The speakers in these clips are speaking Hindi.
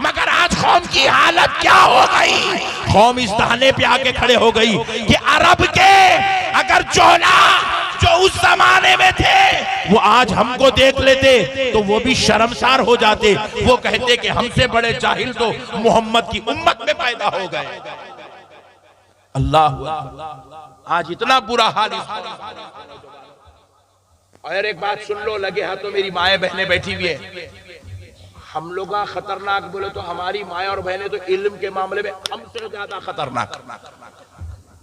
मगर आज कौम की हालत क्या हो गई? कौम इस दहाने पे आके खड़े हो गई कि अरब के अगर चोला जो उस जमाने में थे वो आज हमको देख लेते तो वो भी शर्मसार हो जाते। वो कहते कि हमसे बड़े जाहिल तो मोहम्मद की उम्मत में पैदा हो गए। अल्लाह, आज इतना बुरा हाल। और एक बात सुन लो, लगे हाथों मेरी माएं बहनें बैठी हुई है। हम लोग खतरनाक बोले तो हमारी माएं और बहनें तो इल्म के मामले में हमसे ज्यादा खतरनाक।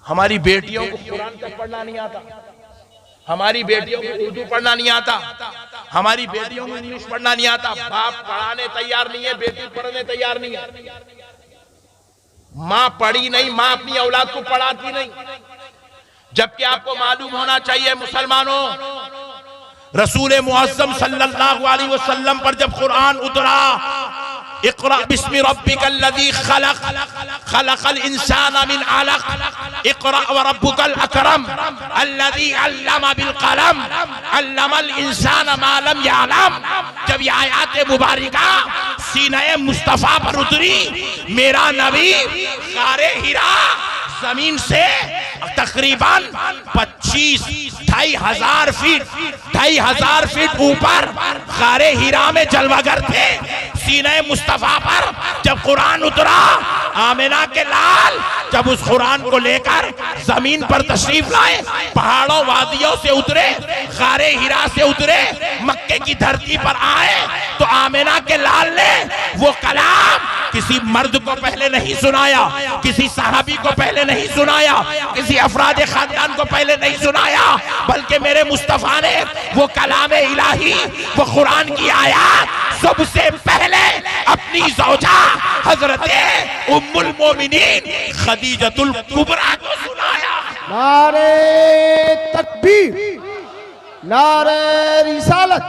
हमारी बेटियों को कुरान तक पढ़ना नहीं आता, हमारी बेटियों को उर्दू पढ़ना नहीं आता, हमारी बेटियों को इंग्लिश पढ़ना नहीं आता। बाप पढ़ाने तैयार नहीं है, बेटी पढ़ने तैयार नहीं है। माँ पढ़ी नहीं, माँ अपनी औलाद को पढ़ाती नहीं। जबकि आपको मालूम होना चाहिए मुसलमानों, रसूल मुअज़्ज़म सल्लल्लाहु अलैहि वसल्लम पर जब कुरान उतरा, इक़रा बिस्मि रब्बिकल लज़ी खलक़ खलक़ल इंसाना मिन अलक़ इक़रा व रब्बुकल अकरम अल्लज़ी अल्लमा बिल क़लम अल्लमल इंसाना मा लम यअलम। जब ये आयत मुबारका सीने मुस्तफा पर उतरी, मेरा नबी गारे हिरा जमीन से तकरीबन 2,500 फीट ऊपर गारे हिरा में जलवागर थे। सीने मुस्तफा पर जब कुरान उतरा, आमिना के लाल जब उस कुरान को लेकर जमीन पर तशरीफ लाए, पहाड़ों वादियों से उतरे, गारे हिरा से उतरे, मक्के की धरती पर आए, तो आमिना के लाल ने वो कलाम किसी मर्द को पहले नहीं सुनाया, किसी सहाबी को पहले नहीं सुनाया, किसी अफराद खानदान को पहले नहीं सुनाया, बल्कि मेरे मुस्तफा ने वो कलाम इलाही, वो कुरान की आयत सबसे पहले अपनी ज़ौजा हजरत उम्मुल मोमिनीन खदीजतुल कुबरा को सुनाया। नारे तकबीर, नारे रिसालत,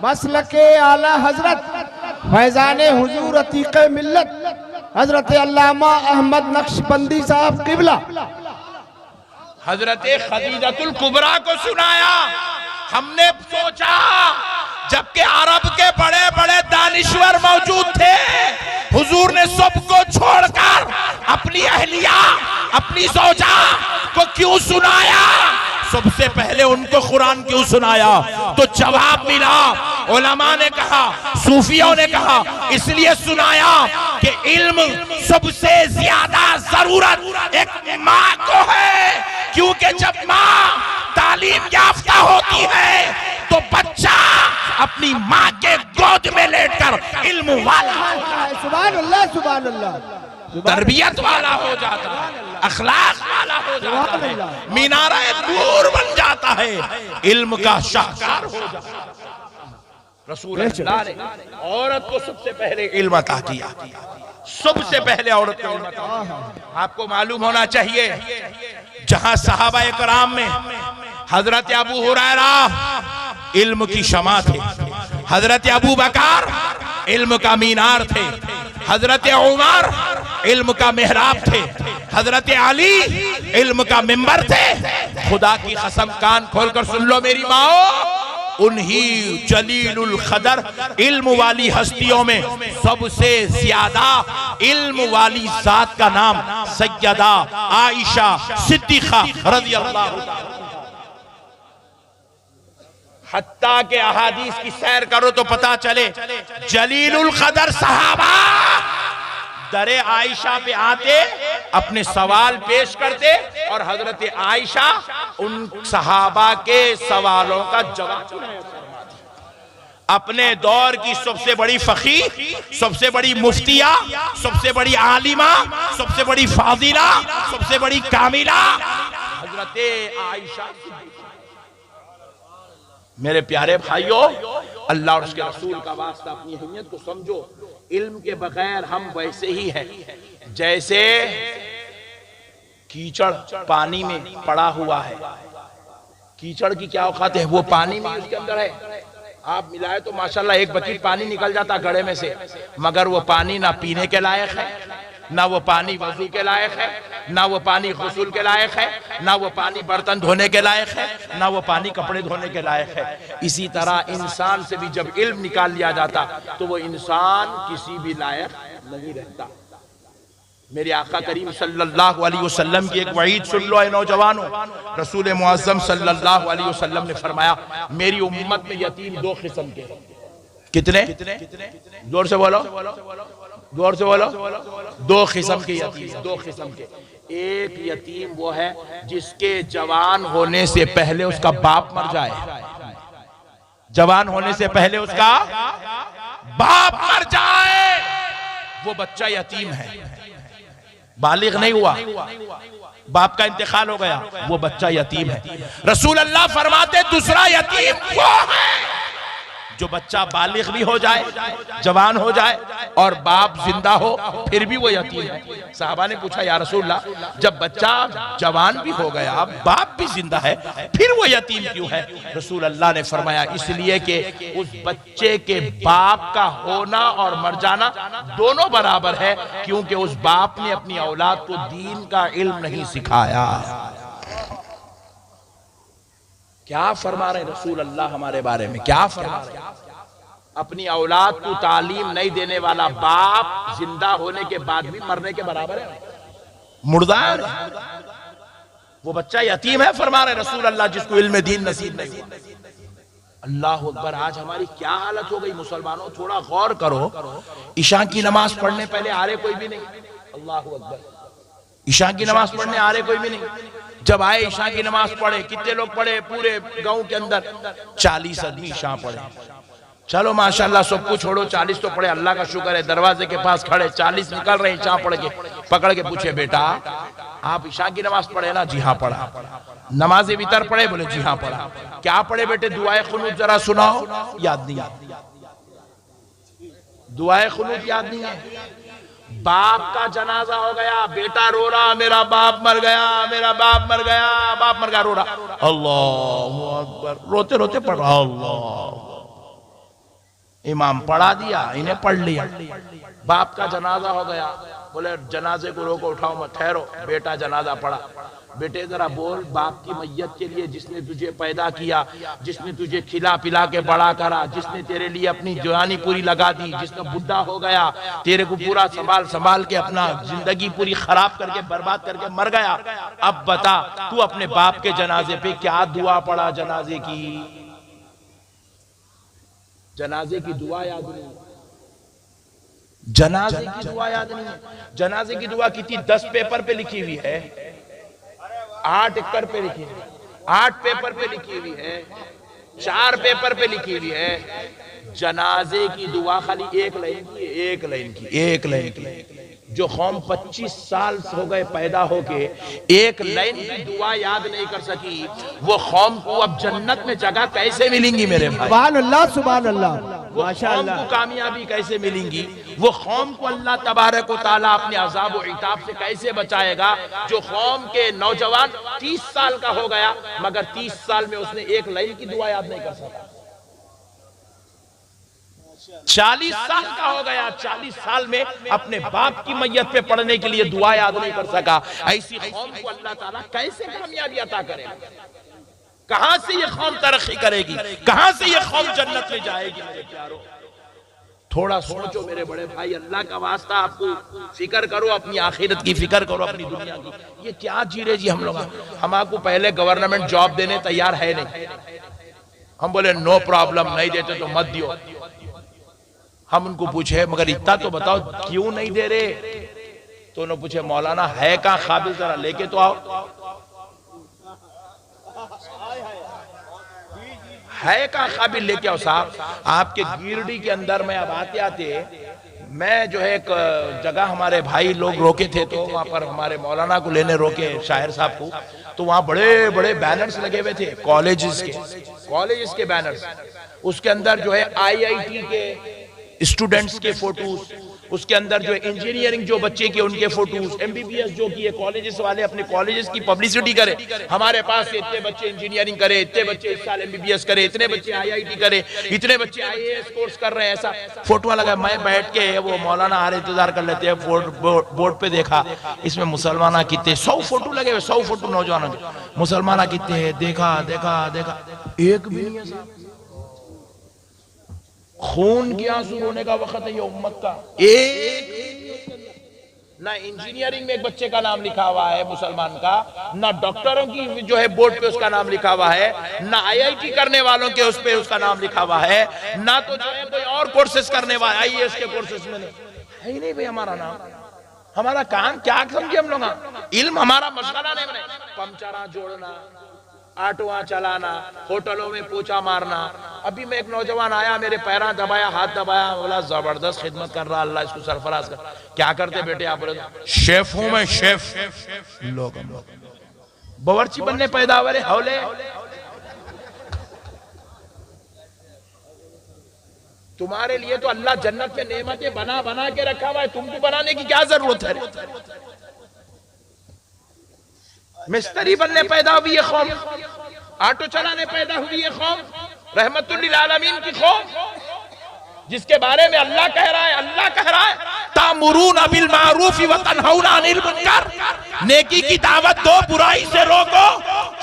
मसलके आला हजरत फैजाने हुजूर अतीक़ मिल्लत हजरत अल्लामा अहमद नक्शबंदी साहब किबला हजरत खदीजतुल कुबरा को सुनाया। हमने सोचा जबकि अरब के बड़े बड़े दानिश्वर मौजूद थे, हुजूर ने सबको छोड़कर अपनी अहलिया, अपनी ज़ौजा को क्यों सुनाया? सबसे पहले उनको कुरान क्यों सुनाया? तो जवाब मिला, उलमा ने कहा, सूफियों ने कहा, इसलिए सुनाया कि इल्म सबसे ज्यादा जरूरत एक माँ को है, क्योंकि जब माँ तालीम याफ्ता होती है तो बच्चा अपनी माँ के गोद में लेटकर इल्म वाला, सुभान अल्लाह, सुभान अल्लाह, तरबियत वाला हो जाता है, अखलाक वाला हो जाता है, मीनारा नूर बन जाता है, इल्म का शाहकार हो जाता है। रसूल अल्लाह ने औरत को सबसे पहले इल्म अता किया, सबसे पहले औरत को इल्म अता किया। आपको मालूम होना चाहिए, जहां सहाबा इकराम में हजरत अबू हुरैरा इल्म की शमा थे, हजरत अबू बकर इल्म का मीनार थे, हजरत उमर इल्म का मेहराब थे, हजरत अली इल्म का मिंबर थे। खुदा की कसम, कान खोलकर सुन लो मेरी माओ, उन्हीं जलीलुल कदर इल्म वाली हस्तियों में सबसे ज्यादा इल्म वाली जात का नाम सैयदा आयशा सिद्दीक़ा रज़ियल्लाहु ताला। हत्ता के अहादीस की सैर करो तो पता चले, जलीलुल कदर सहाबा दरे आयशा पे आते, अपने सवाल पेश करते और हजरत आयशा उन सहाबा के सवालों का जवाब अपने दौर की सबसे बड़ी फकीह, सबसे बड़ी मुफ्तिया, सबसे बड़ी आलिमा, सबसे बड़ी फाजिला, सबसे बड़ी कामिला हजरत आयशा। मेरे प्यारे भाइयों, अल्लाह और उसके रसूल का वास्ता अपनी अहमियत को समझो। इल्म के बगैर हम वैसे ही हैं जैसे कीचड़ पानी में पड़ा हुआ है। कीचड़ की क्या औकात है, वो पानी में उसके अंदर है, आप मिलाए तो माशाल्लाह एक बकेट पानी निकल जाता घड़े में से, मगर वो पानी ना पीने के लायक है ना वो पानी वजू के लायक है, ना वो पानी गुस्ल के लायक है, ना वो पानी बर्तन धोने के लायक है, ना वो पानी कपड़े धोने के लायक है। इसी तरह इंसान से भी जब इल्म निकाल लिया जाता तो वो इंसान किसी भी लायक नहीं रहता। मेरे आका करीम सल्लल्लाहु अलैहि वसल्लम की एक वईद सुन लो ऐ नौजवानों। रसूल मुअज्जम सल्लल्लाहु अलैहि वसल्लम ने फरमाया, मेरी उम्मत में यतीम दो किस्म के। कितने? जोर से बोलो, जोर से बोलो। दो किस्म के यतीम, दो किस्म के। एक यतीम वो है जिसके जवान होने से पहले उसका बाप मर जाए, जवान होने से पहले उसका बाप मर जाए, वो बच्चा यतीम है। बालिग नहीं हुआ, बाप का इंतकाल हो गया, वो बच्चा यतीम है। रसूल अल्लाह फरमाते दूसरा यतीम वो है जो बच्चा बालिग भी हो जाए, जवान हो जाए और बाप जिंदा हो फिर भी वो यतीम है। साहबा ने पूछा, या रसूलल्लाह, जब बच्चा जवान भी हो गया, बाप भी जिंदा है, फिर वो यतीम क्यों है? रसूल अल्लाह ने फरमाया, इसलिए कि उस बच्चे के बाप का होना और मर जाना दोनों बराबर है, क्योंकि उस बाप ने अपनी औलाद को दीन का इल्म नहीं सिखाया। क्या फरमा रहे रसूल अल्लाह हमारे बारे में? क्या फरमा रहे? अपनी औलाद को तालीम नहीं देने वाला बाप जिंदा होने के बाद भी मरने के बराबर है, मुर्दार। वो बच्चा यतीम है, फरमा रहे रसूल अल्लाह, जिसको इल्म दीन नसीब नहीं हुआ। अल्लाह अकबर। आज हमारी क्या हालत हो गई मुसलमानों, थोड़ा गौर करो। ईशा की नमाज पढ़ने पहले आ रहे कोई भी नहीं। अल्लाह अकबर। ईशा की नमाज पढ़ने आ रहे कोई भी नहीं। जब आए ईशा की नमाज पढ़े, कितने लोग पढ़े? पूरे गांव के अंदर 40 आदमी ईशा पढ़े। चलो माशाल्लाह, सब कुछ छोड़ो, 40 तो पढ़े, अल्लाह का शुक्र है। दरवाजे के पास खड़े 40 निकल रहे ईशा पढ़ के, पकड़ के पूछे, बेटा आप ईशा की नमाज पढ़े ना? जी हाँ पढ़ा। नमाज वितर पढ़े? बोले जी हाँ पढ़ा। क्या पढ़े बेटे? दुआए खुनूत जरा सुनाओ। याद नहीं है, दुआए खुनूत याद नहीं है। बाप का जनाजा हो गया, बेटा रो रहा, मेरा बाप मर गया, मेरा बाप मर गया, बाप मर गया, रो रहा। अल्लाहु अकबर। रोते रोते पढ़ रहा, अल्लाह। इमाम पढ़ा दिया, इन्हें पढ़ लिया। बाप का जनाजा हो गया, बोले जनाजे को रोको, उठाओ मत, ठहरो। बेटा जनाजा पढ़ा। बेटे जरा बोल, बाप की मैयत के लिए, जिसने तुझे पैदा किया, जिसने तुझे खिला पिला के बड़ा करा, जिसने तेरे लिए अपनी जवानी पूरी लगा दी, जिसने बुढ़ा हो गया, तेरे को पूरा संभाल संभाल के अपना जिंदगी पूरी खराब करके बर्बाद करके मर गया, अब बता तू अपने बाप के जनाजे पे क्या दुआ पढ़ा? जनाजे की दुआ याद नहीं, जनाजे की दुआ याद नहीं है। जनाजे की दुआ कितनी? 10 पेपर पे लिखी हुई है, 8 एकड़ पे लिखी है, 8 पेपर पे लिखी हुई है, 4 पेपर पे लिखी हुई है। जनाजे की दुआ खाली एक लाइन की, एक लाइन की, एक लाइन की। जो कौम 25 साल हो गए पैदा होके एक लाइन की दुआ याद नहीं कर सकी, वो कौम को अब जन्नत में जगह कैसे मिलेंगी मेरे भाई? सुभान अल्लाह, सुभान अल्लाह, वो कौम को कामयाबी कैसे मिलेंगी? वो कौम को अल्लाह तबारक व तआला अपने अज़ाब व इताब से कैसे बचाएगा? जो कौम के नौजवान 30 साल का हो गया मगर 30 साल में उसने एक लाइन की दुआ याद नहीं कर सका। 40 साल का हो गया, 40 साल में अपने बाप की मैयत पे पढ़ने के लिए दुआ याद नहीं कर सका। ऐसी कौम को अल्लाह ताला कैसे कामयाबी अता करेगा? कहां से ये कौम तरक्की करेगी? कहां से ये कौम जन्नत में जाएगी? मेरे प्यारों, थोड़ा सोचो मेरे बड़े भाई, अल्लाह का वास्ता आपको फिक्र करो, अपनी आखिरत की फिक्र करो, अपनी दुनिया की। ये क्या जी रहे जी हम लोग? हम आपको पहले गवर्नमेंट जॉब देने तैयार है नहीं। हम बोले नो प्रॉब्लम, नहीं देते तो मत दियो। हम उनको पूछे मगर इतना तो बताओ क्यों नहीं दे रहे? तो उन्होंने पूछे मौलाना है कहाँ काबिल, जरा लेके तो आओ। है कहाँ काबिल, लेके आओ साहब। आपके गिरडी के अंदर में अब आते आते मैं जो है एक जगह हमारे भाई लोग रोके थे, तो वहां पर हमारे मौलाना को लेने रोके, शायर साहब को। तो वहां बड़े बड़े बैनर्स लगे हुए थे, कॉलेजेस के बैनर्स। उसके अंदर जो है IIT के स्टूडेंट्स के फोटोज, उसके अंदर जो इंजीनियरिंग जो बच्चे की उनके फोटोज, एमबीबीएस जो की कॉलेजेस वाले अपने कॉलेजेस की पब्लिसिटी करे, हमारे पास इतने बच्चे इंजीनियरिंग करे, इतने बच्चे इस साल एमबीबीएस करे, इतने बच्चे आईआईटी करे, इतने बच्चे आईएएस कोर्स कर रहे हैं, ऐसा फोटो लगा। मैं बैठ के वो मौलाना आ रहे इंतजार कर लेते हैं, बोर्ड पे देखा इसमें मुसलमान कितने, 100 फोटो लगे हुए, 100 फोटो नौजवानों के, मुसलमान कितने हैं, देखा देखा देखा, एक भी नहीं है साहब। खून के आंसू रोने का वक्त है ये उम्मत का। एक ना इंजीनियरिंग में एक बच्चे का नाम लिखा हुआ है मुसलमान का, ना डॉक्टरों की जो है बोर्ड पे उसका नाम लिखा हुआ है, ना आईआईटी करने वालों के उस पे उसका नाम लिखा हुआ है, ना तो जो है कोई और कोर्सेज करने वाला आईएएस के कोर्सेज में है ही नहीं भाई हमारा नाम। हमारा काम क्या समझे हम लोग, इल्म हमारा मशगला नहीं बने। पंचरा जोड़ना, ऑटोआ चलाना, होटलों में पोछा मारना। अभी मैं एक नौजवान आया, मेरे पैरा दबाया, हाथ दबाया, बोला जबरदस्त खिदमत कर रहा, अल्लाह इसको सरफराज कर। क्या करते बेटे आप? बोले शेफ हूं मैं, शेफ। लोग बावर्ची बनने पैदा हुए हौले। तुम्हारे लिए तो अल्लाह जन्नत में नेमतें बना बना के रखा हुआ है, तुमको बनाने की क्या जरूरत है? मिस्त्री बनने पैदा हुई है कौम, ऑटो चलाने पैदा हुई है कौम, रहमतुल लिल आलमीन की कौम, जिसके बारे में अल्लाह कह रहा है तामुरून बिल मारूफ व तनहौना अनिल मुनकर, नेकी की दावत दो, बुराई से रोको।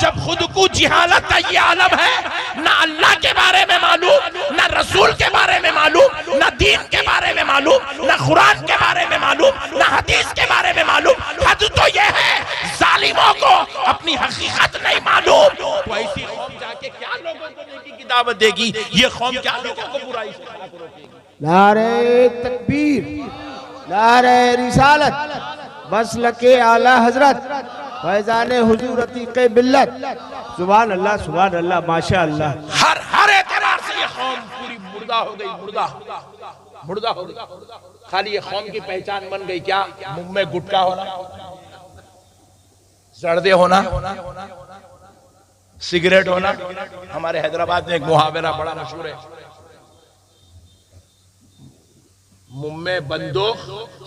जब खुद को जिहालत का ये आलम है, ना अल्लाह के बारे में मालूम, ना रसूल के बारे में मालूम, ना दीन के बारे में मालूम, ना कुरान के बारे में मालूम, ना हदीस के बारे में मालूम। हद तो ये है जालिमों को अपनी हकीकत नहीं मालूम, तो ऐसी कौम जाके क्या लोगों को नेकी की दावत देगी? ये कौम क्या लोगों को बुराई से रोकेगी? नारे तकबीर, नारे रिसालत, मसलके आला हजरत, फैजान हुजूर अतीक़े बिल्लत। सुभान अल्लाह, सुभान अल्लाह, माशा अल्लाह। हर एतबार से ये कौम पूरी मुर्दा हो गई, मुर्दा हो गई। खाली ये कौम की पहचान बन गई क्या? मुंह में गुटखा होना, जर्दे होना, सिगरेट होना। हमारे हैदराबाद में एक मुहावरा बड़ा मशहूर है, मुंह में बंदूक,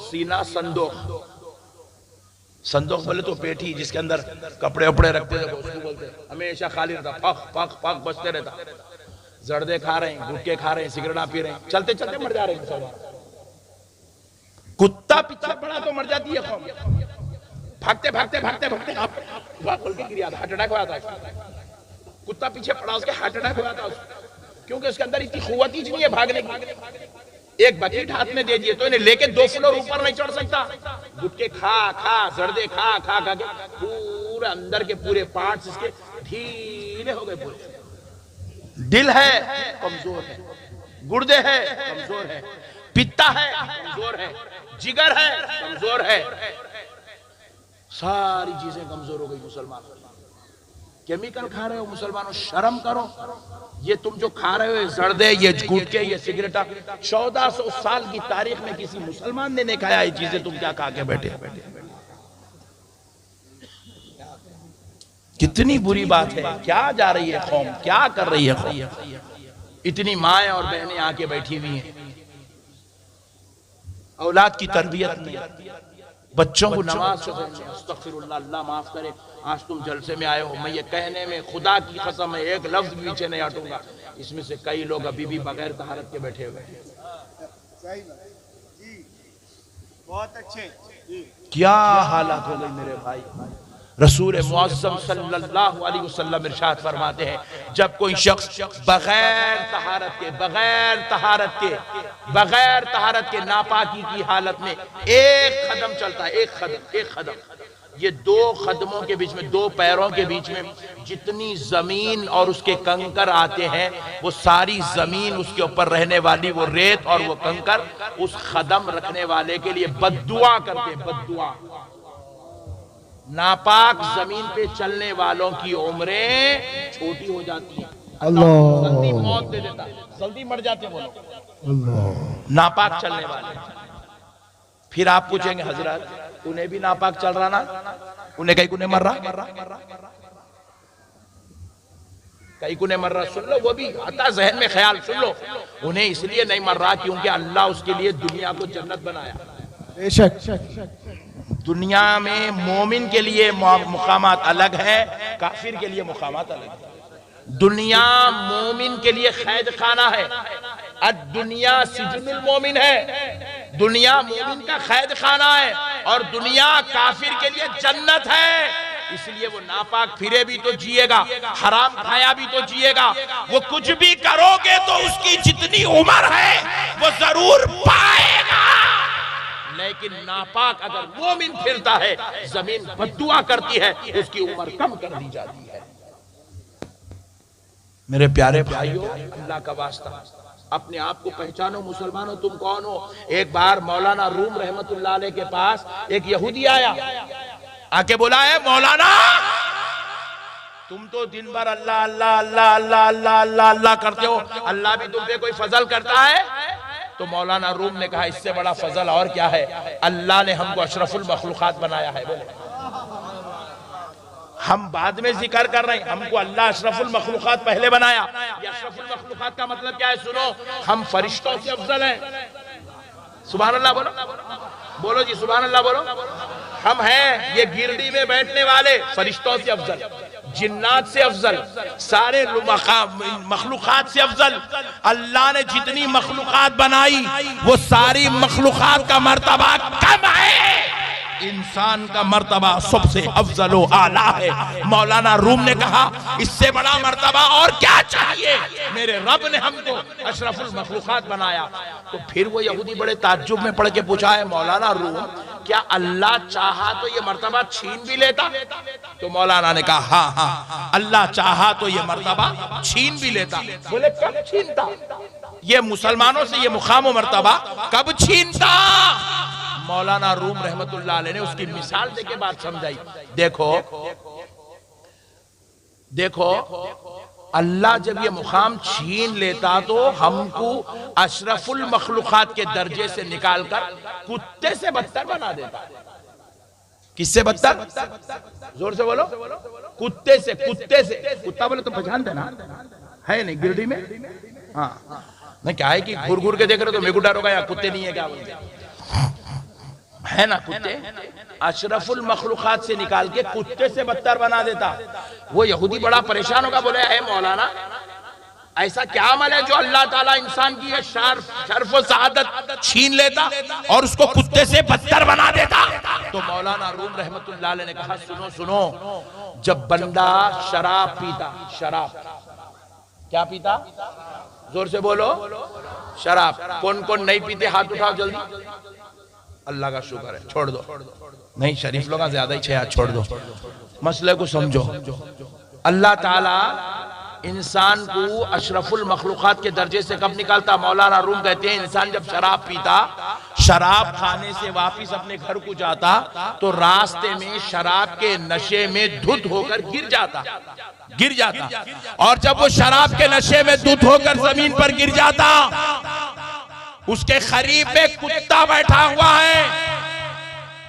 सीना संदूक। संदूक बोले तो पेटी जिसके अंदर कपड़े उपड़े रखते थे, उसको बोलते, हमेशा खाली रहता, पक पक पक बजते रहता। जर्दे खा रहे हैं, गुटके खा रहे हैं, सिगरेट पी रहे हैं, चलते चलते मर जा रहे हैं। कुत्ता पीछा पड़ा तो मर जाती है कौम, भागते भागते भागते भागते बोल के गिर जाता, हार्ट अटैक हुआ था। कुत्ता पीछे पड़ा, उसके हार्ट अटैक हुआ था, क्योंकि उसके अंदर इतनी कुव्वत ही नहीं है भागने की। एक बकेट हाथ में दे दिए तो इन्हें लेके 2 फ्लोर ऊपर नहीं चढ़ सकता। गुटके खा खा, जर्दे खा खा खा के पूरे अंदर के पूरे पार्ट्स इसके ढीले हो गए पूरे। दिल है कमजोर है, गुर्दे है कमजोर है, पित्ता है कमजोर है, जिगर है कमजोर है, सारी चीजें कमजोर हो गई। मुसलमान केमिकल खा रहे हो मुसलमानों, शर्म करो। ये तुम जो खा रहे हो जर्दे, ये गुटके, ये सिगरेट, 1400 साल की तारीख में किसी मुसलमान ने नहीं खाया ये चीजें, तुम क्या खा के बैठे? कितनी बुरी बात है। क्या जा रही है कौम, क्या कर रही है कौम? इतनी माएं और बहनें आके बैठी हुई हैं, औलाद की तरबियत नहीं, बच्चों को नमाज पढ़ाने। अस्तगफिरुल्लाह, अल्लाह माफ करे। आज तुम जलसे में आए हो, मैं ये कहने में खुदा की कसम है एक लफ्ज भी पीछे नहीं हटूंगा, इसमें से कई लोग अभी भी बगैर तहारत के बैठे हुए हैं। बहुत अच्छे। क्या हालत हो गई मेरे भाई। रसूल मुअज़्ज़म सल्लल्लाहु अलैहि वसल्लम इरशाद फरमाते हैं, जब कोई शख्स बगैर तहारत के नापाकी की हालत में एक कदम चलता है, एक कदम, ये 2 कदमों के बीच में, 2 पैरों के बीच में जितनी जमीन और उसके कंकर आते हैं, वो सारी जमीन, उसके ऊपर रहने वाली वो रेत और वो कंकर उस कदम रखने वाले के लिए बद्दुआ करते हैं, बद्दुआ। नापाक जमीन पे चलने वालों की उम्रें छोटी हो जाती हैं, अल्लाह जल्दी मौत दे देता, जल्दी मर जाते वो लोग नापाक चलने वाले। फिर आप पूछेंगे हजरत उन्हें भी नापाक चल रहा ना, उन्हें कहीं उन्हें मर रहा। कई को नहीं मर रहा, सुन लो, वो भी आता जहन में ख्याल, सुन लो, उन्हें इसलिए नहीं मर रहा क्योंकि अल्लाह उसके लिए दुनिया को जन्नत बनाया। बेशक दुनिया में मोमिन के लिए मुकामात अलग है, काफिर के लिए मुकामात अलग है। दुनिया मोमिन के लिए कैद खाना है, दुनिया सिजनुल मोमिन है, दुनिया मोमिन का कैद खाना है, और दुनिया काफिर के लिए जन्नत है। इसलिए वो नापाक फिरे भी तो जिएगा, हराम खाया भी तो जिएगा, वो कुछ भी करोगे तो उसकी जितनी उम्र है वो जरूर पाएगा। लेकिन नापाक अगर मोमिन फिरता है, जमीन बद्दुआ करती है, उसकी उम्र कम कर दी जाती है। मेरे प्यारे भाइयों, अल्लाह का वास्ता, अपने आप को पहचानो, मुसलमानों तुम कौन हो। एक बार मौलाना रूम रहमतुल्लाह अलैह के पास एक यहूदी आया, आके बोला है मौलाना तुम तो दिन भर अल्लाह अल्लाह अल्लाह अल्लाह अल्लाह अल्लाह अल्लाह करते हो, अल्लाह भी तुम पे कोई फजल करता है? तो मौलाना रूम ने कहा इससे बड़ा फजल और क्या है, अल्लाह ने हमको अशरफुल मखलूकात बनाया है। बोले हम बाद में जिक्र कर रहे हैं, हमको अल्लाह अशरफुल मखलूकात पहले बनाया। ये अशरफुल मखलूकात का मतलब क्या है, सुनो, हम फरिश्तों से अफजल हैं। सुभान अल्लाह बोलो, बोलो जी सुभान अल्लाह बोलो। हम हैं ये गिरडी में बैठने वाले फरिश्तों से अफजल, जिन्नात से अफजल, सारे मखलूकात से अफजल। अल्लाह ने जितनी मखलूकात बनाई वो सारी मखलूकात का मर्तबा कम है, इंसान का मर्तबा सबसे अफजल व आला है। मौलाना रूम ने कहा इससे बड़ा मर्तबा और क्या चाहिए, मेरे रब ने हमको अशरफुल मखलूकात बनाया। तो फिर वो यहूदी बड़े ताज्जुब में पढ़ के पूछा है मौलाना रूम, क्या अल्लाह चाहा तो ये मर्तबा छीन भी लेता? तो मौलाना ने कहा हाँ हाँ, अल्लाह चाहा तो ये मर्तबा छीन भी लेता। बोले कब छीनता? ये मुसलमानों से ये मुकाम मर्तबा कब छीनता? मौलाना रूम रहमतुल्लाह अलैह ने उसकी मिसाल देके बात समझाई। देखो देखो, अल्लाह जब ये मुकाम छीन लेता तो हमको अशरफुल मखलूकात के दर्जे से निकालकर कुत्ते से बदतर बना देता। किससे बदतर? जोर से बोलो। कुत्ते से। कुत्ते से। कुत्ता बोले तो पहचान देना है नहीं गिरडी में? हाँ नहीं, क्या है कि घूर घूर के देख रहे तो मेरे को डर होगा, या कुत्ते नहीं है क्या बोलते है ना, कुत्ते अशरफुल मखलूकात से निकाल के कुत्ते से बदतर बना देता। वो यहूदी बड़ा परेशान होगा, बोले है मौलाना ऐसा क्या अमल है जो अल्लाह ताला इंसान की शर्फ व सआदत छीन लेता और उसको कुत्ते से बदतर बना देता? तो मौलाना रूम रहमतुल्लाह अलैह ने कहा सुनो सुनो, जब बंदा शराब पीता, शराब क्या पीता? जोर से बोलो। शराब। कौन कौन नहीं पीते हाथ उठाओ जल्दी। अल्लाह का शुक्र है, छोड़ दो। नहीं, शरीफ लोग ज्यादा ही छह, छोड़ दो, मसले को समझो। अल्लाह ताला इंसान को अशरफुल मखलूकात के दर्जे से कब निकालता? मौलाना रूम कहते हैं इंसान जब शराब पीता, शराब खाने से वापिस अपने घर को जाता तो रास्ते में शराब के नशे में धुत होकर गिर जाता। और जब वो शराब के नशे में धुत होकर जमीन पर गिर जाता, उसके करीब में कुत्ता बैठा हुआ है।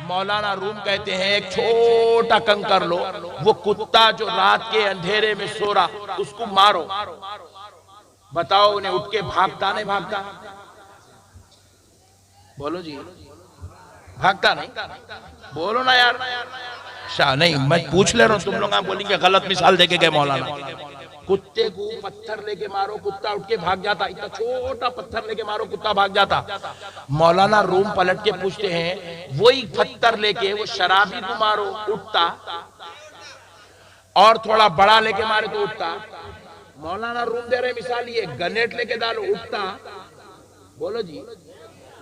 मौलाना रूम कहते हैं एक छोटा कंकर लो, वो कुत्ता जो रात के अंधेरे में सो रहा उसको मारो, बताओ उन्हें उठ के भागता नहीं भागता? बोलो जी, भागता नहीं? बोलो ना यार। शाह नहीं, मैं पूछ ले रहा हूं, तुम लोग आप बोलेंगे गलत मिसाल देके गए मौलाना। कुत्ते को पत्थर लेके मारो, कुत्ता उठ के भाग जाता। इतना छोटा पत्थर लेके मारो, कुत्ता भाग जाता। मौलाना रूम पलट के पूछते हैं वही पत्थर लेके वो शराबी को मारो, उठता? और थोड़ा बड़ा लेके मारे तो उठता? मौलाना रूम दे रहे मिसाल, ये गनेट लेके डालो, उठता? बोलो जी,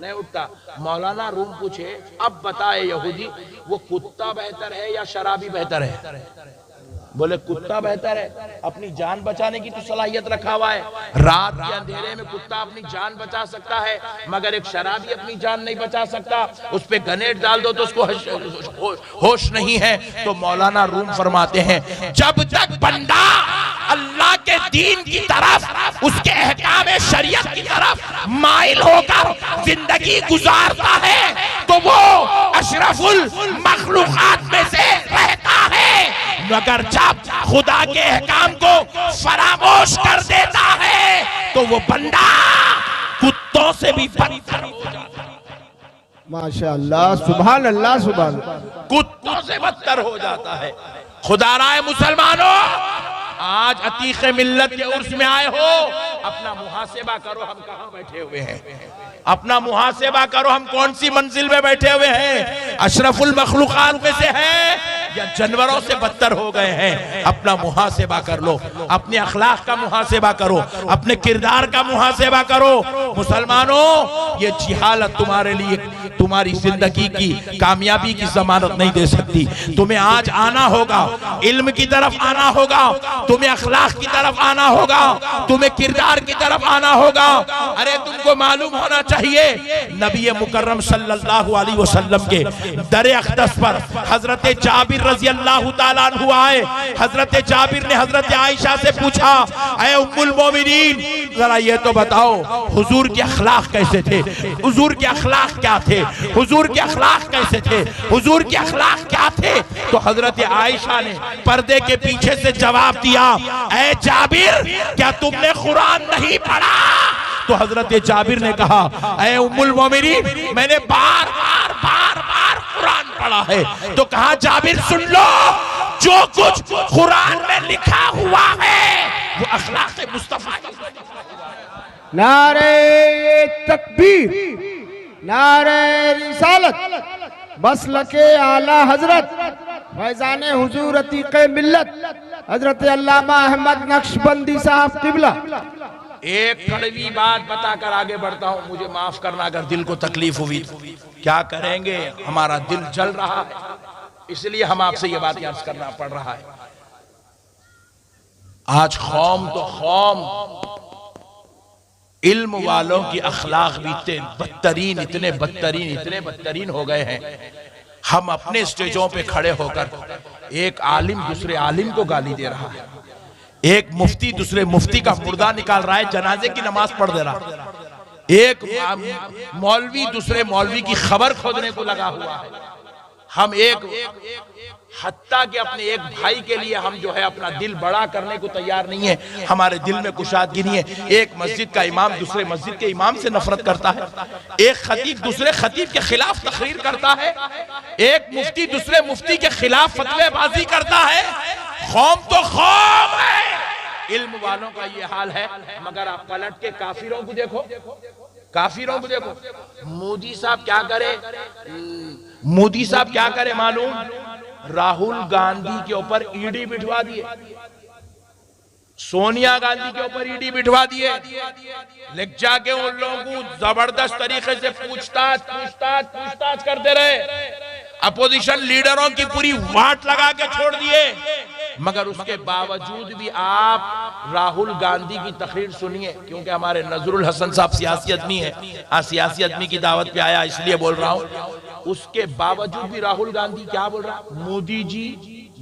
नहीं उठता। मौलाना रूम पूछे अब बताए यहूदी, वो कुत्ता बेहतर है या शराबी बेहतर है? बोले कुत्ता बेहतर है, अपनी जान बचाने की तो सलाहियत रखा हुआ है। रात के अंधेरे में कुत्ता अपनी जान बचा सकता है, मगर एक शराबी अपनी जान नहीं बचा सकता। उस पे गनेट डाल दो तो उसको होश नहीं है। तो मौलाना रूम फरमाते हैं जब तक बंदा अल्लाह के दीन की तरफ, उसके अहकाम शरीयत की तरफ माइल होकर जिंदगी गुजारता है तो वो अशरफुल मखलूकात में से रहता है। मगर जब खुदा के अहकाम को फरामोश कर देता है तो वो बंदा कुत्तों से भी बदतर हो जाता है। माशाअल्लाह, सुभान अल्लाह, सुभान अल्लाह। कुत्तों से बदतर हो जाता है। खुदा राय मुसलमानों, आज अतीक मिल्लत के उर्स में आए हो, अपना मुहासेबा करो, हम कहां बैठे हुए हैं। अपना मुहासेबा करो, हम कौन सी मंजिल में बैठे हुए हैं। अशरफुल मखलूकात में से हैं या जानवरों से बदतर हो गए हैं। अपना मुहासेबा कर लो, अपने अखलाक का मुहासेबा करो, अपने किरदार का मुहासेबा करो। मुसलमानों, ये जिहालत तुम्हारे लिए तुम्हारी जिंदगी की कामयाबी की जमानत नहीं दे सकती। तुम्हें आज आना होगा, इल्म की तरफ आना होगा, तुम्हें अखलाक की तरफ आना होगा, तुम्हें किरदार की तरफ आना होगा। अरे तुमको मालूम होना चाहिए, नबी मुकर्रम सल्लल्लाहु अलैहि वसल्लम के दर अक़दस पर हजरत जाबिर रज़ी अल्लाह ताला अन्हु आए। हजरत जाबिर ने हजरत आयशा से पूछा, ऐ उम्मुल मोमिनीन, जरा ये तो बताओ हुजूर के अखलाक कैसे थे, हुजूर के अखलाक क्या थे, हुजूर के अखलाक कैसे थे, हुजूर के अखलाक क्या थे। तो हजरत आयशा ने पर्दे के पीछे से जवाब दिया, ऐ जाबिर, क्या तुमने कुरान नहीं पढ़ा। तो हजरत जाबिर ने कहा, ऐ उम्मुल मोमिनीन, मैंने बार बार बार बार कुरान पढ़ा है। तो कहा, जाबिर सुन लो, जो कुछ कुरान में लिखा हुआ है वो अखलाक मुस्तफा। नारे तकबीर, नारे रिसालत, मसलके आला हजरत, फैजाने हुजूर अतीक मिल्लत, हजरत अल्लामा अहमद नक्शबंदी साहब किबला। एक कड़वी बात बताकर आगे बढ़ता हूं, मुझे माफ करना अगर दिल को तकलीफ हुई। क्या करेंगे, हमारा दिल जल रहा है, इसलिए हम आपसे ये बात अर्ज करना पड़ रहा है। आज कौम तो कौम, इल्म वालों की अखलाक भी इतने बदतरीन हो गए हैं। हम अपने स्टेजों पे खड़े होकर एक आलिम दूसरे आलिम को गाली दे रहा है, एक मुफ्ती दूसरे मुफ्ती का मुर्दा निकाल रहा है, जनाजे की नमाज पढ़ दे रहा है, एक मौलवी दूसरे मौलवी की खबर खोदने को लगा हुआ है। हम एक हत्ता के अपने एक भाई के लिए हम जो है अपना दिल बड़ा करने को तैयार नहीं है। हमारे दिल में कुशादगी नहीं है। एक मस्जिद का इमाम दूसरे मस्जिद के इमाम से नफरत करता है, एक खतीब दूसरे खतीब के खिलाफ तकरीर करता है, एक मुफ्ती दूसरे मुफ्ती के खिलाफ फतवेबाजी करता है। कौम तो कौम है, इल्म वालों का ये हाल है। मगर आप पलट के काफिरों को देखो, काफिरों को देखो। मोदी साहब क्या करे, मोदी साहब क्या करे मालूम, राहुल गांधी के ऊपर ईडी बिठवा दिए, सोनिया गांधी के ऊपर ईडी बिठवा दिए, लेकिन जाके उन लोगों को जबरदस्त तरीके से पूछताछ करते रहे, अपोजिशन लीडरों की पूरी वाट लगा के छोड़ दिए। मगर उसके बावजूद भी आप राहुल गांधी की तकरीर सुनिए, क्योंकि हमारे नजरुल हसन साहब सियासी आदमी है, आज सियासी आदमी की दावत पे आया इसलिए बोल रहा हूं। उसके बावजूद भी राहुल गांधी क्या बोल रहा, मोदी जी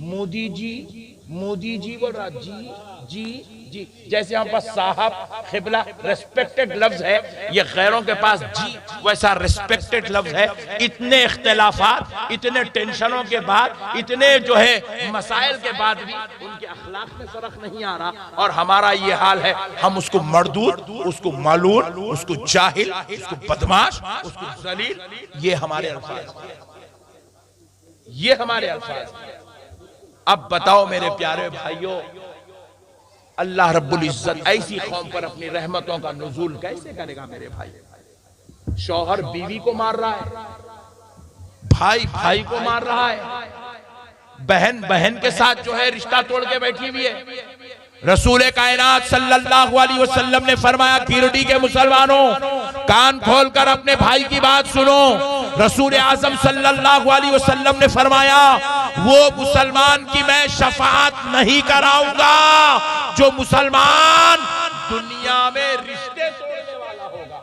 मोदी जी मोदी जी बोल रहा, जी जी जी, जैसे हम पास साहब खिबला रिस्पेक्टेड लफ्ज है, ये गैरों के पास जी वैसा रिस्पेक्टेड लफ्ज है। इतने इख्तिलाफात, इतने टेंशनों के बाद, इतने जो है मसाइल के बाद भी उनके अखलाक में फर्क नहीं आ रहा, और हमारा ये हाल है। हम उसको मर्दूद, उसको मालून, उसको जाहिल, उसको बदमाश, उसको जलील, ये हमारे अल्फाज, ये हमारे अल्फाज। अब बताओ मेरे प्यारे भाइयों, अल्लाह रब्बुल इज्जत ऐसी कौम पर अपनी रहमतों का नुज़ूल कैसे करेगा मेरे भाई। शौहर बीवी को मार रहा है, भाई भाई को मार रहा है, बहन बहन के साथ जो है रिश्ता तोड़ के बैठी हुई है। रसूल कायनात सल्लल्लाहु अलैहि वसल्लम ने फरमाया, गिरडी के मुसलमानों कान खोलकर अपने भाई की बात सुनो। रसूल आजम सल्लल्लाहु अलैहि वसल्लम ने फरमाया, वो मुसलमान की मैं शफाअत नहीं कराऊंगा जो मुसलमान दुनिया में रिश्ते तोड़ने वाला होगा,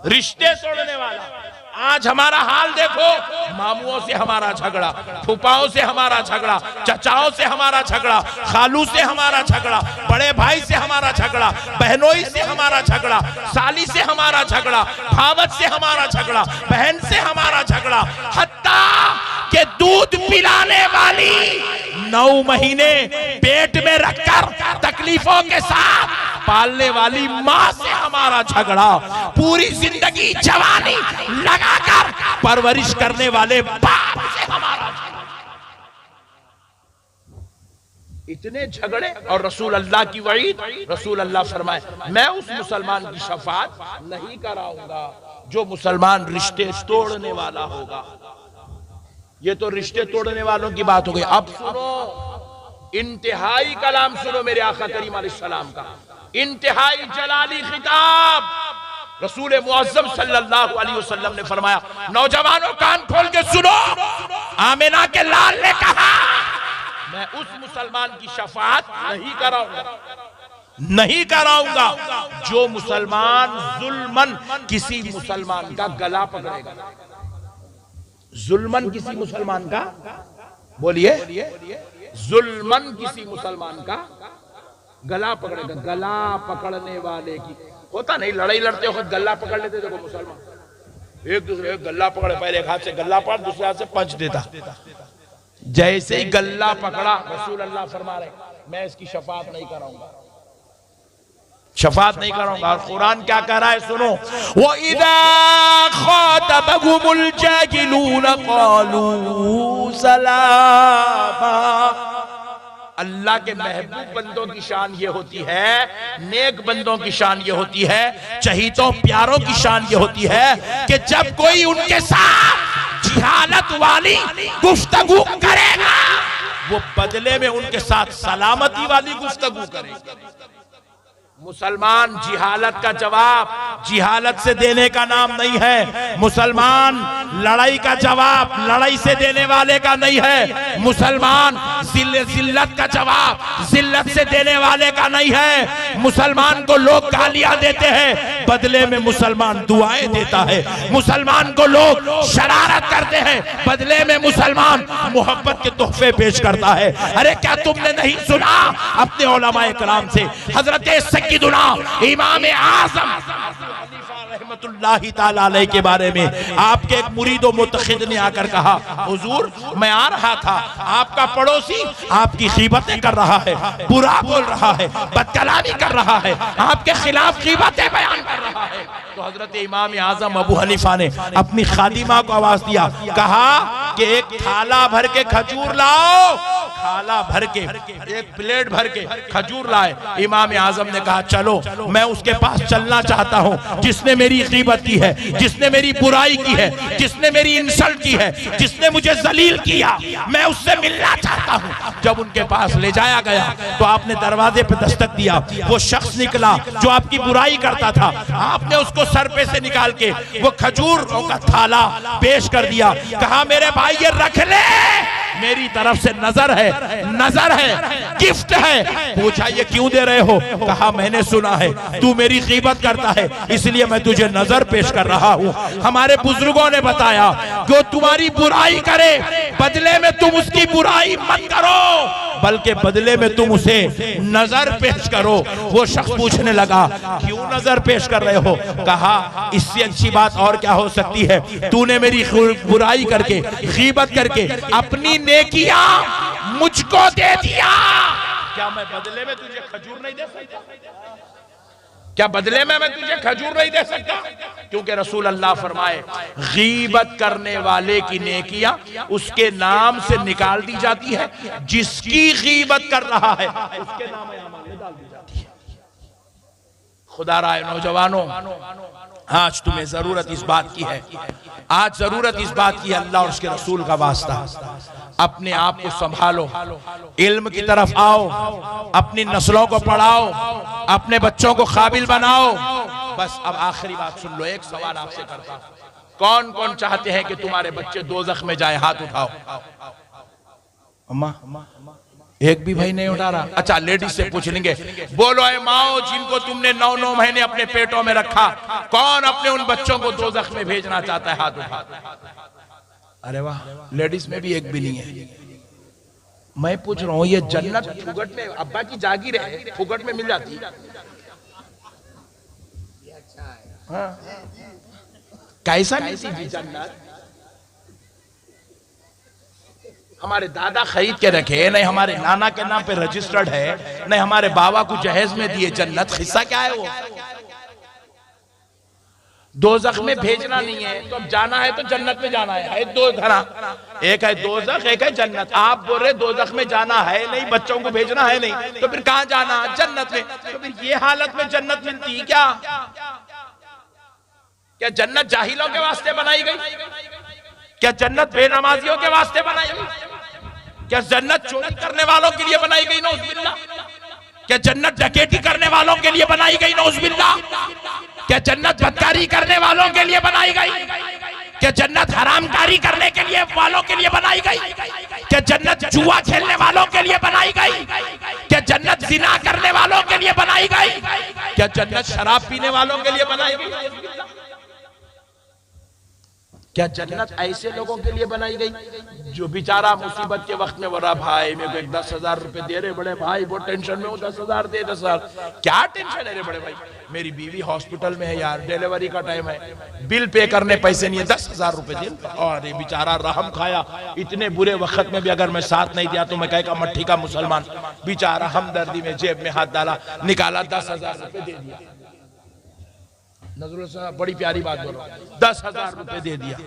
रिश्ते तोड़ने वाला। आज हमारा हाल देखो, मामुओं से हमारा झगड़ा, फूफाओं से हमारा झगड़ा, चचाओं से हमारा झगड़ा, खालू से हमारा झगड़ा, बड़े भाई से हमारा झगड़ा, बहनोई से हमारा झगड़ा, साली से हमारा झगड़ा, भावत से हमारा झगड़ा, बहन से हमारा झगड़ा, हत्ता के दूध पिलाने वाली 9 महीने पेट में रखकर तकलीफों के साथ पालने वाली माँ से हमारा झगड़ा, पूरी जिंदगी जवानी लगाकर परवरिश करने वाले बाप से हमारा झगड़ा। इतने झगड़े और रसूल अल्लाह की वईद। रसूल अल्लाह फरमाए, मैं उस मुसलमान की शफात नहीं कराऊंगा जो मुसलमान रिश्ते तोड़ने वाला होगा। ये तो रिश्ते तोड़ने वालों की बात हो गई। अब सुनो, इंतहाई कलाम सुनो मेरे आका करीम अलैहिस्सलाम का, इंतहाई जलाली खिताब। रसूल मुअज्जम सल्लल्लाहु अलैहि वसल्लम ने फरमाया, नौजवानों कान खोल के सुनो, आमिना के लाल ने कहा, मैं उस मुसलमान की शफात नहीं कराऊंगा जो मुसलमान जुल्मन किसी मुसलमान का गला पकड़ेगा। जुल्मन किसी मुसलमान का, बोलिए, जुल्मन किसी मुसलमान का गला पकड़ेगा। गला पकड़ने वाले की होता नहीं, लड़ाई लड़ते वक्त गला पकड़ लेते। देखो मुसलमान एक दूसरे का गला पकड़े, पहले एक हाथ से गला पकड़, दूसरे हाथ से पंच देता। जैसे ही गल्ला पकड़ा, रसूल अल्लाह फरमा रहे, मैं इसकी शफात नहीं कराऊंगा, शफात नहीं कराऊंगा। और कुरान क्या कह रहा है सुनो, वो इदा खातबहुमुल जाहिलून क़ालू सलामा। अल्लाह के महबूब बंदों की शान ये होती है, नेक बंदों की शान ये होती है, चहीतों प्यारों की शान ये होती है कि जब कोई उनके साथ जिहालत वाली गुफ्तगू करेगा, वो बदले में उनके साथ सलामती वाली गुफ्तगू करेगा। मुसलमान जिहालत का जवाब जिहालत से देने का नाम नहीं है। मुसलमान लड़ाई का जवाब लड़ाई से देने वाले का नहीं है। मुसलमान जिल्लत का जवाब जिल्लत से देने वाले का नहीं है। मुसलमान को लोग गालियां देते हैं, बदले में मुसलमान दुआएं देता है। मुसलमान को लोग शरारत करते हैं, बदले में मुसलमान मोहब्बत के तोहफे पेश करता है। अरे क्या तुमने नहीं सुना अपने उलमाए कराम से, हजरत सय्यदुना इमाम आज़म रहमतुल्लाहि ताला अलैहि के बारे में आपके एक मुरीद व मुतखिद ने आकर कहा, हुजूर मैं आ रहा था, आपका पड़ोसी आपकी गीबतें कर रहा है, बुरा बोल रहा है, बदकलामी कर रहा है, आपके खिलाफ गीबतें बयान कर रहा है। तो हजरत इमाम आज़म अबू हनीफा ने अपनी खादिमा को आवाज दिया, कहा कि एक थाला भर के खजूर लाओ, थाला भर के एक प्लेट भर के खजूर लाए। इमाम आज़म ने कहा, चलो मैं उसके पास चलना चाहता हूँ जिसने मेरी गीबत की है, जिसने मेरी बुराई की है, जिसने मेरी इंसल्ट की है, जिसने मुझे जलील किया, मैं उससे मिलना चाहता हूँ। जब उनके पास ले जाया गया तो आपने दरवाजे पे दस्तक दिया, वो शख्स निकला जो आपकी बुराई करता था। आपने उसको सर पे से निकाल के वो खजूरों का थाला पेश कर दिया, कहा मेरे भाई ये रख ले, मेरी तरफ से नजर है, नजर है, गिफ्ट है। पूछा ये क्यों दे रहे हो? कहा मैंने सुना है तू मेरी गीबत करता है, इसलिए मैं तुझे नजर पेश कर रहा हूँ। हमारे बुजुर्गों ने बताया जो तुम्हारी बुराई करे बदले में तुम उसकी बुराई मत करो, बल्कि बदले में तुम उसे नजर पेश करो। वो शख्स पूछने लगा क्यों नजर पेश कर रहे हो? कहा इससे अच्छी बात और क्या हो सकती है, तूने मेरी बुराई करके गीबत करके अपनी नेकियां मुझको दे दिया, क्या मैं बदले में तुझे खजूर नहीं दे सकता? क्या बदले में मैं तुझे खजूर नहीं दे सकता? क्योंकि रसूल अल्लाह फरमाए गीबत करने वाले की नेकियां उसके नाम से निकाल दी जाती है, जिसकी गीबत कर रहा है उसके नाम में डाल दी जाती है। खुदा राय नौजवानों, आज तुम्हें जरूरत इस बात की है, आज जरूरत इस बात की है, अल्लाह और उसके रसूल का वास्ता, अपने आप को संभालो, इल्म की तरफ आओ, अपनी नस्लों को पढ़ाओ, अपने बच्चों को काबिल बनाओ। बस अब आखिरी बात सुन लो, एक सवाल आपसे करता हूं, कौन कौन चाहते हैं कि तुम्हारे बच्चे दोज़ख में जाए? हाथ उठाओ। अम्मा एक भी भाई नहीं उठा रहा? अच्छा लेडीज से पूछ लेंगे, बोलो ऐ माओ जिनको तुमने 9-9 महीने अपने पेटों में रखा, कौन अपने उन बच्चों को दोज़ख में भेजना चाहता है? हाथ उठा। अरे वाह, लेडीज में भी एक भी नहीं है। मैं पूछ रहा हूं ये जन्नत फुगट में, अब्बा की जागीर है, फुगट में मिल जाती है? हाँ। कैसा कैसी जी जन्नत? हमारे दादा खरीद के रखे, नहीं हमारे नाना के नाम पे रजिस्टर्ड है, नहीं हमारे बाबा को जहेज में दिए जन्नत, हिस्सा क्या है वो? दोजख में भेजना नहीं है, तो अब जाना है तो जन्नत में जाना है दो घरा, एक है दोजख एक है जन्नत। आप बोल रहे दोजख में जाना है नहीं, बच्चों को भेजना है नहीं, तो फिर कहां जाना? जन्नत में। तो फिर ये हालत में जन्नत मिलती क्या? क्या जन्नत जाहिलों के वास्ते बनाई गई? क्या जन्नत बेनमाजियों के वास्ते बनाई गई? क्या जन्नत चोरी करने वालों के लिए बनाई गई? नौज़ुबिल्लाह। क्या जन्नत डकैती करने वालों के लिए बनाई गई? नौज़ुबिल्लाह। क्या जन्नत बदकारी करने वालों के लिए बनाई गई? क्या जन्नत हरामकारी करने के लिए वालों के लिए बनाई गई? क्या जन्नत जुआ खेलने वालों के लिए बनाई गई? क्या जन्नत जिना करने वालों के लिए बनाई गई? क्या जन्नत शराब पीने वालों के लिए बनाई गई? क्या जन्नत ऐसे लोगों के लिए बनाई गई जो बेचारा मुसीबत के वक्त में बोला भाई मेरे को 10,000 रुपए दे रहे बड़े भाई, वो टेंशन में हो, 10,000 दे 10,000। क्या टेंशन है रे बड़े भाई, मेरी बीवी हॉस्पिटल में है यार, डिलीवरी का टाइम है, बिल पे करने पैसे नहीं है, 10,000 रुपए दे। और ये बेचारा रहम खाया, इतने बुरे वक्त में भी अगर मैं साथ नहीं दिया तो मैं कहेगा मट्ठी का मुसलमान। बेचारा हमदर्दी में जेब में हाथ डाला, निकाला, 10,000 रुपए दे दिया। नजरुल साहब बड़ी प्यारी बात बोल रहा हूं, 10,000 रुपए दे दिया,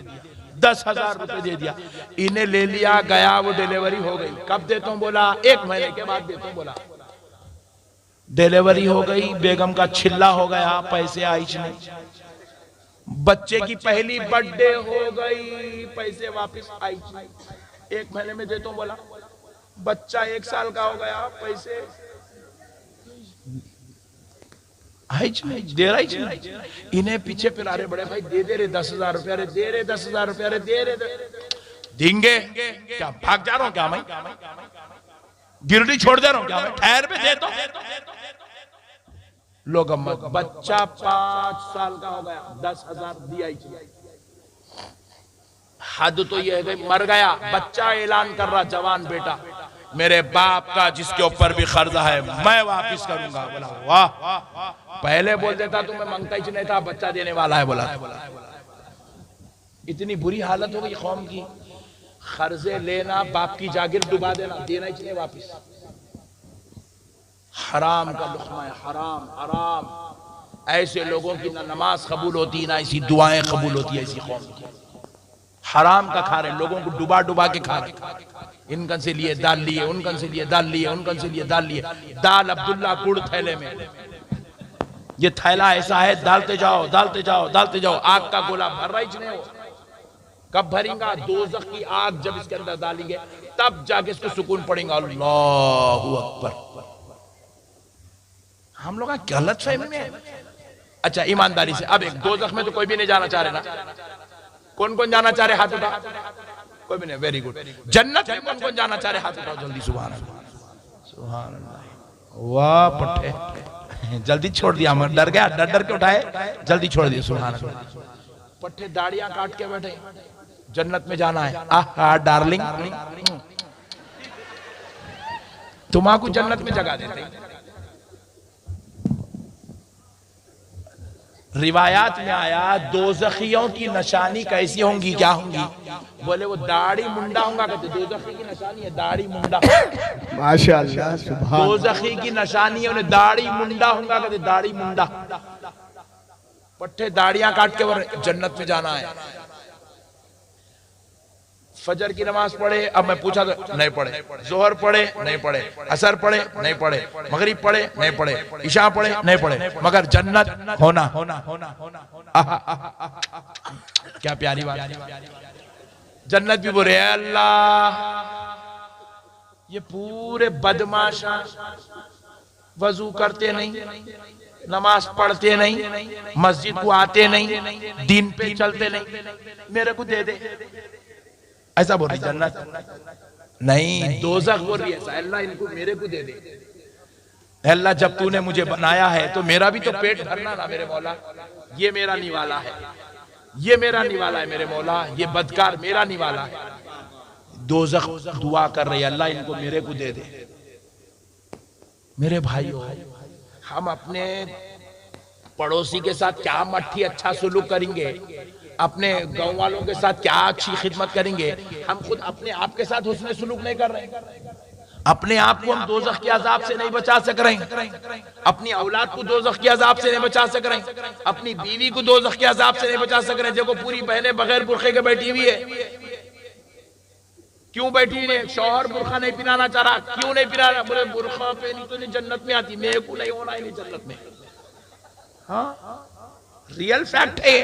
10,000 रुपए दे दिया। इन्हें ले लिया, गया, वो डिलीवरी हो गई। कब देता हूं? बोला 1 महीने के बाद देता हूं। बोला डिलीवरी हो गई, बेगम का छिल्ला हो गया, पैसे आई नहीं। बच्चे की पहली बर्थडे हो गई, पैसे वापस आई नहीं। 1 महीने में देता हूं। बोला बच्चा 1 साल का हो गया, पैसे दे रहा ही। इन्हें पीछे फिर अरे बड़े भाई दे दे रे 10,000 रुपया, अरे दे रे 10,000 रुपया, अरे दे रे देंगे क्या? भाग जा रहा हूं क्या मैं? गिरडी छोड़ दे रहा हूं क्या मैं? ठहर पे दे दो लोग। बच्चा 5 साल का हो गया, 10,000 दिया ही। हद तो यह है मर गया बच्चा, ऐलान कर रहा जवान बेटा मेरे बाप का जिसके ऊपर भी कर्जा है मैं वापिस करूंगा। बोला वाह, पहले बोल देता तो मैं मांगता ही नहीं था, बच्चा देने वाला है। बोला इतनी बुरी हालत हो गई कौम की, कर्जे लेना, बाप की जागीर डुबा देना, देना ही नहीं वापिस। हराम का लुक़मा है, हराम हराम। ऐसे लोगों की ना नमाज कबूल होती ना ऐसी दुआएं कबूल होती है। ऐसी कौम हराम का खा रहे, लोगों को डुबा डुबा के खा रहे। इनकन से लिए दाल लिए, उनकन से लिए दाल लिए, उनकन से लिए दाल लिए। दाल अब्दुल्ला गुड़ थैले में, ये थैला ऐसा है, डालते जाओ डालते जाओ डालते जाओ, आग का गोला भर रहा ही नहीं हो। कब भरेगा? दोज़ख की आग जब इसके अंदर डालेंगे तब जाके इसको सुकून पड़ेगा। अल्लाहू अकबर। हम लोग गलत फहमी में। अच्छा ईमानदारी से, अब एक दोज़ख में तो कोई भी नहीं जाना चाह रहे ना? कौन कौन जाना चाह रहे? हाथ उठा। कोई भी नहीं, वेरी गुड। जन्नत में कौन कौन जाना चाह रहे? हाथ उठाओ जल्दी। सुभान अल्लाह, सुभान अल्लाह। वाह पट्टे, जल्दी छोड़ दिया, मैं डर गया, डर डर के उठाए, जल्दी छोड़ दिया। सुभान अल्लाह। पट्टे दाढ़ियां काट के बैठे, जन्नत में जाना है। आहा डार्लिंग, तुम्हारा जन्नत में जगा देते। रिवायात में आया दोज़खियों की निशानी कैसी होंगी, क्या होंगी? बोले वो दाढ़ी मुंडा होगा। कहते दोज़खी की निशानी है दाढ़ी मुंडा। माशाअल्लाह, सुभान। दोज़खी की निशानी है उन्हें दाढ़ी मुंडा होगा। कहते दाढ़ी मुंडा। पट्टे दाढ़ियां काट के वो जन्नत में जाना है। फजर की नमाज पढ़े, अब मैं पूछा तो नहीं पढ़े, जोहर पढ़े नहीं पढ़े, असर पढ़े नहीं पढ़े, मगरिब पढ़े नहीं पढ़े, इशा पढ़े नहीं पढ़े, मगर जन्नत होना होना होना होना। क्या प्यारी बात। जन्नत भी बोले अल्लाह, ये पूरे बदमाशा वजू करते नहीं, नमाज पढ़ते नहीं, मस्जिद को आते नहीं, दीन पे चलते नहीं, मेरे को दे दे, ऐसा बोल रही जन्नत नहीं। दोज़ख बोल रही है अल्लाह इनको मेरे को दे दे। अल्लाह जब तूने मुझे बनाया है तो मेरा भी तो पेट भरना ना मेरे मौला। ये मेरा निवाला है, ये मेरा निवाला है मेरे मौला, ये बदकार मेरा निवाला है। दोज़ख दुआ कर रही है अल्लाह इनको मेरे को दे दे। मेरे भाइयों, हम अपने पड़ोसी के साथ क्या मट्ठी अच्छा सुलूक करेंगे, अपने गांव वालों के साथ क्या अच्छी खिदमत करेंगे, हम खुद अपने आप के साथ हुस्न सुलूक नहीं कर रहे। अपने आप को हम दोज़ख के अजाब से नहीं बचा सक रहे, अपनी औलाद को दोज़ख के अजाब से नहीं बचा सक रहे, अपनी बीवी को दोज़ख के अजाब से नहीं बचा सक रहे। देखो पूरी बहनें बगैर बुरखे के बैठी हुई है, क्यों बैठी ने? शौहर बुरखा नहीं पिलाना चाह रहा, क्यों नहीं पिला रहा? बोले बुरखा पहनी तो नहीं जन्नत में आती, मेरे को नहीं होना है नहीं जन्नत में। हाँ, रियल फैक्ट है,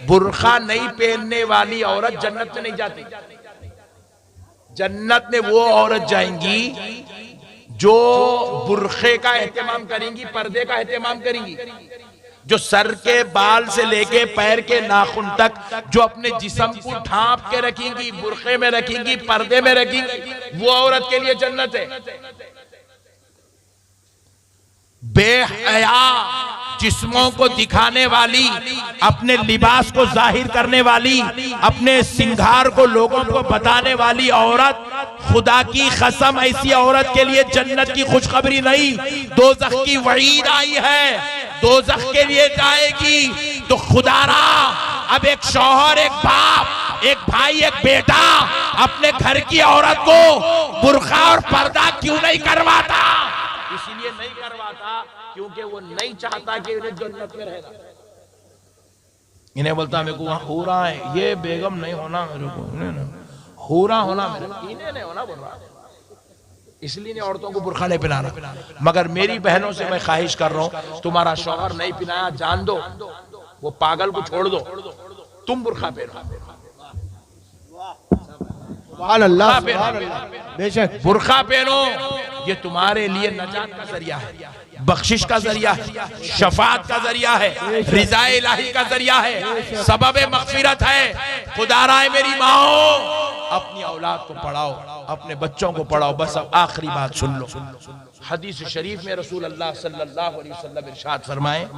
बुरखा नहीं पहनने वाली औरत जन्नत में नहीं जाती। जन्नत में वो औरत जाएंगी जो बुरखे का एहतमाम करेंगी, पर्दे का एहतमाम करेंगी, जो सर के बाल से लेके पैर के नाखून तक जो अपने जिस्म को ढांप के रखेंगी, बुरखे में रखेंगी, पर्दे में रखेंगी, वो औरत के लिए जन्नत है। बेहया जिस्मों को दिखाने वाली, अपने लिबास को जाहिर करने वाली, अपने सिंगार को लोगों को बताने वाली औरत, खुदा की कसम ऐसी औरत के लिए जन्नत की खुशखबरी नहीं, दोज़ख की वईद आई है, दोज़ख के लिए जाएगी। तो खुदारा अब एक शौहर, एक बाप, एक भाई, एक बेटा अपने घर की औरत को बुर्का और पर्दा क्यों नहीं करवाता? इसीलिए नहीं करवाता क्योंकि वो नहीं चाहता कि उन्हें जन्नत में रहना। इन्हें बोलता मेरे को वहां हो रहा है, ये बेगम नहीं होना मेरे को, हो रहा होना मेरे को, इन्हें नहीं होना बोल रहा। इसलिए नहीं औरतों को बुरखा नहीं पिलाना। मगर मेरी बहनों से मैं ख्वाहिश कर रहा हूं, तुम्हारा शौहर नहीं पिलाया, जान दो, वो पागल को छोड़ दो, तुम बुरखा पहनो। अल्लाह बेशक बुरखा पहनो, ये तुम्हारे लिए नजात का जरिया है, बख्शिश का जरिया है, शफात का जरिया है, रिज़ाए इलाही का जरिया है, सबब मग़फ़िरत है। खुदा राय मेरी माओ, अपनी औलाद को पढ़ाओ, अपने बच्चों को पढ़ाओ। बस अब आखिरी बात सुन लो, हदीस शरीफ में रसूल अल्लाह सल्लल्लाहु अलैहि वसल्लम इरशाद फरमाए,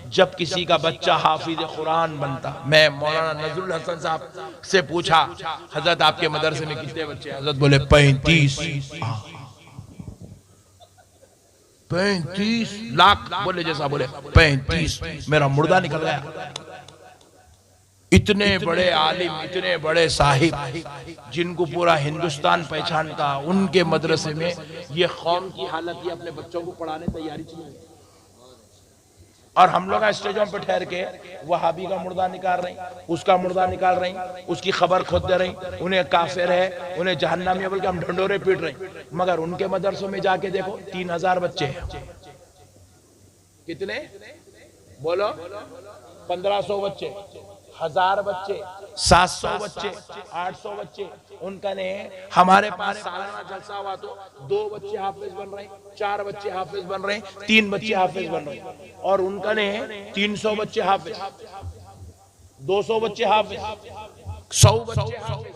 जब किसी का बच्चा हाफिज कुरान बनता, मैं मौलाना नजरुल हसन साहब से पूछा, हजरत आपके मदरसे में कितने बच्चे? हजरत बोले 35। 35 लाख बोले, जैसा बोले 35, मेरा मुर्दा निकल गया। इतने बड़े आलिम, इतने बड़े साहिब, जिनको पूरा हिंदुस्तान पहचानता, उनके मदरसे में ये कौम की हालत, ये अपने बच्चों को पढ़ाने तैयारी चाहिए। और हम लोग स्टेजों पर ठहर के वहाबी का मुर्दा निकाल रहे, उसका मुर्दा निकाल रहे, उसकी खबर खोद दे रहे, उन्हें काफिर है, उन्हें जहन्नमी है बोल के हम ढंडोरे पीट रहे। मगर उनके मदरसों में जाके देखो 3000 बच्चे हैं। कितने बोलो? 1500 बच्चे, 1000 बच्चे, 700 बच्चे, 800 बच्चे। उनका ने हमारे पास सालाना जलसा हुआ तो 2 बच्चे हाफिज बन रहे, 4 बच्चे हाफिज बन रहे, 3 बच्चे हाफिज बन रहे। और उनका ने 300 बच्चे हाफिज, 200 बच्चे हाफिज, 100 बच्चे हाफिज।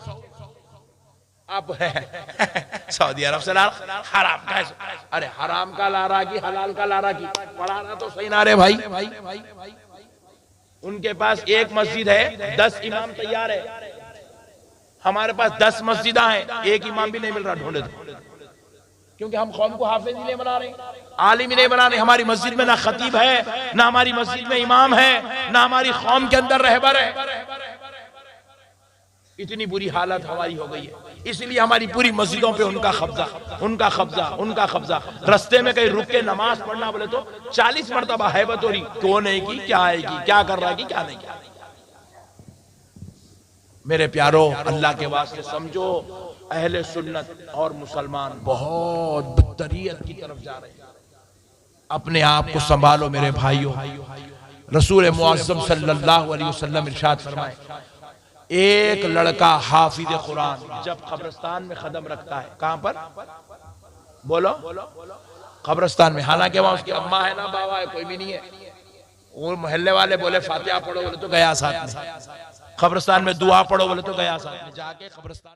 आप सऊदी अरब से हराम का, अरे हराम का लारा की, हलाल का लारा की, पढ़ाना तो सही ना रे भाई। उनके पास एक मस्जिद है, 10 इमाम तैयार है, हमारे पास 10 मस्जिदा हैं, एक इमाम भी नहीं मिल रहा, ढूंढे तो। क्योंकि हम कौम को हाफिज ही नहीं बना रहे, आलिम ही नहीं बना रहे। हमारी मस्जिद में ना खतीब है, ना हमारी मस्जिद में इमाम है, ना हमारी कौम के अंदर रहबर है। इतनी बुरी हालत हमारी हो गई है, इसलिए हमारी पूरी मस्जिदों पे उनका कब्जा, उनका कब्जा, उनका कब्जा। रास्ते में कहीं रुक के नमाज पढ़ना बोले तो 40 मरतबा हैबत हो रही, कौन है कि क्या आएगी, क्या कर रहा है कि क्या नहीं किया। मेरे प्यारो, अल्लाह के वास्ते समझो, अहले सुन्नत और मुसलमान बहुत बदतरीयत की तरफ जा रहे हैं। अपने आप को संभालो मेरे भाइयों। रसूल मुअज़्ज़म सल्लल्लाहु अलैहि वसल्लम इरशाद फरमाए, एक लड़का हाफिज कुरान जब कब्रिस्तान में कदम रखता है, कहां पर बोलो? कब्रिस्तान में। हालांकि वहां उसकी अम्मा है ना बाबा है, कोई भी नहीं है। वो मोहल्ले वाले बोले फातिहा पढ़ो बोले तो गया साथ में, कब्रिस्तान में दुआ पढ़ो बोले तो गया साथ में, जाके कब्रिस्तान